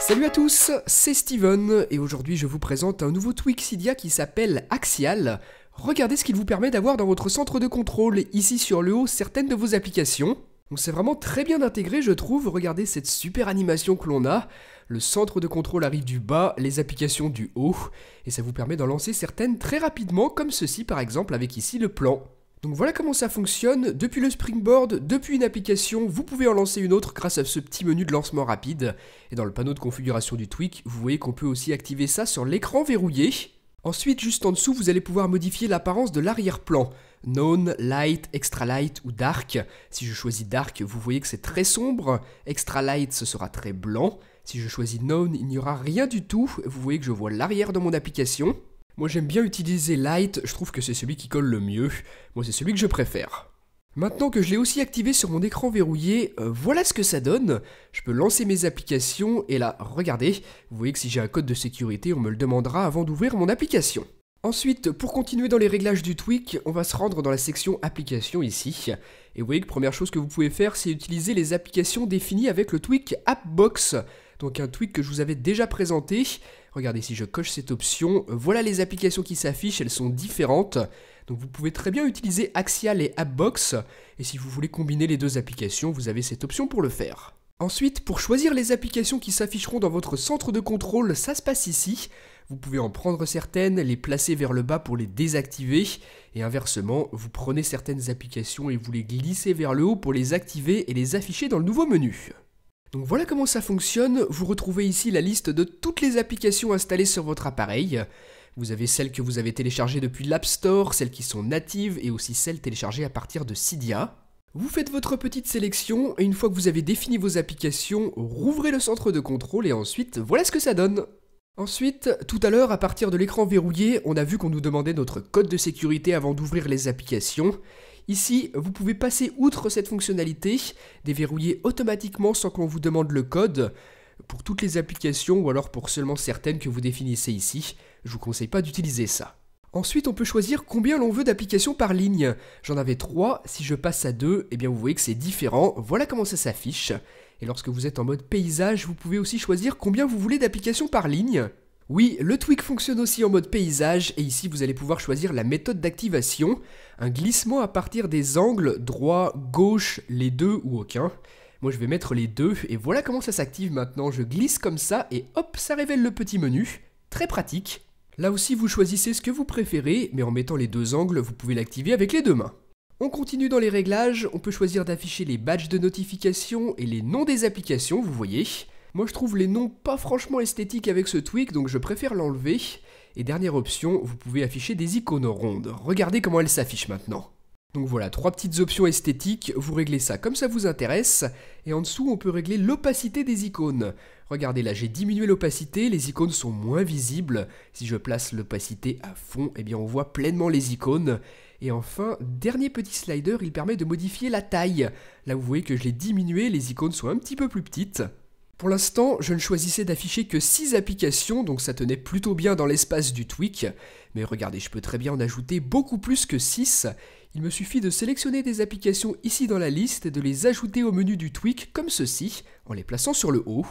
Salut à tous, c'est Steven et aujourd'hui je vous présente un nouveau tweak Cydia qui s'appelle Axial. Regardez ce qu'il vous permet d'avoir dans votre centre de contrôle, ici sur le haut, certaines de vos applications. Donc c'est vraiment très bien intégré je trouve, regardez cette super animation que l'on a. Le centre de contrôle arrive du bas, les applications du haut, et ça vous permet d'en lancer certaines très rapidement, comme ceci par exemple avec ici le plan. Donc voilà comment ça fonctionne, depuis le Springboard, depuis une application, vous pouvez en lancer une autre grâce à ce petit menu de lancement rapide. Et dans le panneau de configuration du tweak, vous voyez qu'on peut aussi activer ça sur l'écran verrouillé. Ensuite, juste en dessous, vous allez pouvoir modifier l'apparence de l'arrière-plan. None, Light, Extra Light ou Dark. Si je choisis Dark, vous voyez que c'est très sombre. Extra Light, ce sera très blanc. Si je choisis None, il n'y aura rien du tout. Vous voyez que je vois l'arrière de mon application. Moi j'aime bien utiliser Light, je trouve que c'est celui qui colle le mieux. Moi c'est celui que je préfère. Maintenant que je l'ai aussi activé sur mon écran verrouillé, voilà ce que ça donne. Je peux lancer mes applications et là, regardez, vous voyez que si j'ai un code de sécurité, on me le demandera avant d'ouvrir mon application. Ensuite, pour continuer dans les réglages du tweak, on va se rendre dans la section applications ici. Et vous voyez que première chose que vous pouvez faire, c'est utiliser les applications définies avec le tweak Appbox. Donc un tweak que je vous avais déjà présenté. Regardez, si je coche cette option, voilà les applications qui s'affichent, elles sont différentes. Donc vous pouvez très bien utiliser Axial et Appbox. Et si vous voulez combiner les deux applications, vous avez cette option pour le faire. Ensuite, pour choisir les applications qui s'afficheront dans votre centre de contrôle, ça se passe ici. Vous pouvez en prendre certaines, les placer vers le bas pour les désactiver. Et inversement, vous prenez certaines applications et vous les glissez vers le haut pour les activer et les afficher dans le nouveau menu. Donc voilà comment ça fonctionne, vous retrouvez ici la liste de toutes les applications installées sur votre appareil. Vous avez celles que vous avez téléchargées depuis l'App Store, celles qui sont natives et aussi celles téléchargées à partir de Cydia. Vous faites votre petite sélection et une fois que vous avez défini vos applications, rouvrez le centre de contrôle et ensuite voilà ce que ça donne. Ensuite, tout à l'heure, à partir de l'écran verrouillé, on a vu qu'on nous demandait notre code de sécurité avant d'ouvrir les applications. Ici, vous pouvez passer outre cette fonctionnalité, déverrouiller automatiquement sans qu'on vous demande le code, pour toutes les applications ou alors pour seulement certaines que vous définissez ici. Je vous conseille pas d'utiliser ça. Ensuite, on peut choisir combien l'on veut d'applications par ligne. J'en avais 3, si je passe à 2, eh bien vous voyez que c'est différent, voilà comment ça s'affiche. Et lorsque vous êtes en mode paysage, vous pouvez aussi choisir combien vous voulez d'applications par ligne. Oui, le tweak fonctionne aussi en mode paysage, et ici vous allez pouvoir choisir la méthode d'activation, un glissement à partir des angles droit, gauche, les deux ou aucun. Moi je vais mettre les deux, et voilà comment ça s'active maintenant, je glisse comme ça, et hop, ça révèle le petit menu, très pratique. Là aussi vous choisissez ce que vous préférez, mais en mettant les deux angles, vous pouvez l'activer avec les deux mains. On continue dans les réglages, on peut choisir d'afficher les badges de notification et les noms des applications, vous voyez. Moi je trouve les noms pas franchement esthétiques avec ce tweak, donc je préfère l'enlever. Et dernière option, vous pouvez afficher des icônes rondes. Regardez comment elles s'affichent maintenant. Donc voilà, 3 petites options esthétiques, vous réglez ça comme ça vous intéresse. Et en dessous, on peut régler l'opacité des icônes. Regardez là, j'ai diminué l'opacité, les icônes sont moins visibles. Si je place l'opacité à fond, eh bien on voit pleinement les icônes. Et enfin, dernier petit slider, il permet de modifier la taille. Là vous voyez que je l'ai diminué, les icônes sont un petit peu plus petites. Pour l'instant, je ne choisissais d'afficher que 6 applications, donc ça tenait plutôt bien dans l'espace du tweak. Mais regardez, je peux très bien en ajouter beaucoup plus que 6. Il me suffit de sélectionner des applications ici dans la liste et de les ajouter au menu du tweak comme ceci, en les plaçant sur le haut.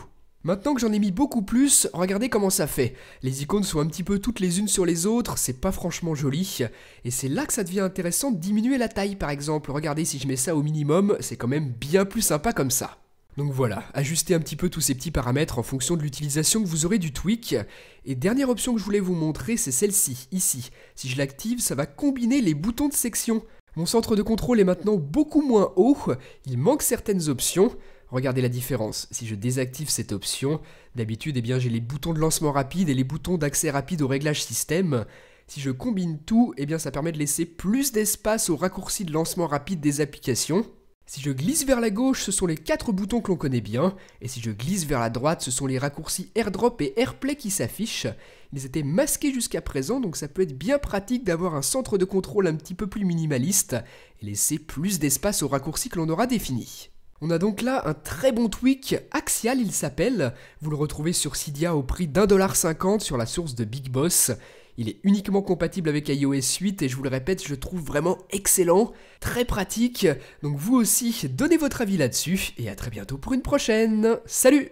Maintenant que j'en ai mis beaucoup plus, regardez comment ça fait. Les icônes sont un petit peu toutes les unes sur les autres, c'est pas franchement joli. Et c'est là que ça devient intéressant de diminuer la taille par exemple. Regardez, si je mets ça au minimum, c'est quand même bien plus sympa comme ça. Donc voilà, ajustez un petit peu tous ces petits paramètres en fonction de l'utilisation que vous aurez du tweak. Et dernière option que je voulais vous montrer, c'est celle-ci, ici. Si je l'active, ça va combiner les boutons de section. Mon centre de contrôle est maintenant beaucoup moins haut, il manque certaines options. Regardez la différence, si je désactive cette option, d'habitude j'ai les boutons de lancement rapide et les boutons d'accès rapide au réglage système. Si je combine tout, ça permet de laisser plus d'espace aux raccourcis de lancement rapide des applications. Si je glisse vers la gauche, ce sont les 4 boutons que l'on connaît bien, et si je glisse vers la droite, ce sont les raccourcis AirDrop et AirPlay qui s'affichent. Ils étaient masqués jusqu'à présent, donc ça peut être bien pratique d'avoir un centre de contrôle un petit peu plus minimaliste, et laisser plus d'espace aux raccourcis que l'on aura définis. On a donc là un très bon tweak, Axial il s'appelle, vous le retrouvez sur Cydia au prix d'1,50$ sur la source de Big Boss. Il est uniquement compatible avec iOS 8 et je vous le répète, je le trouve vraiment excellent, très pratique. Donc vous aussi, donnez votre avis là-dessus et à très bientôt pour une prochaine. Salut!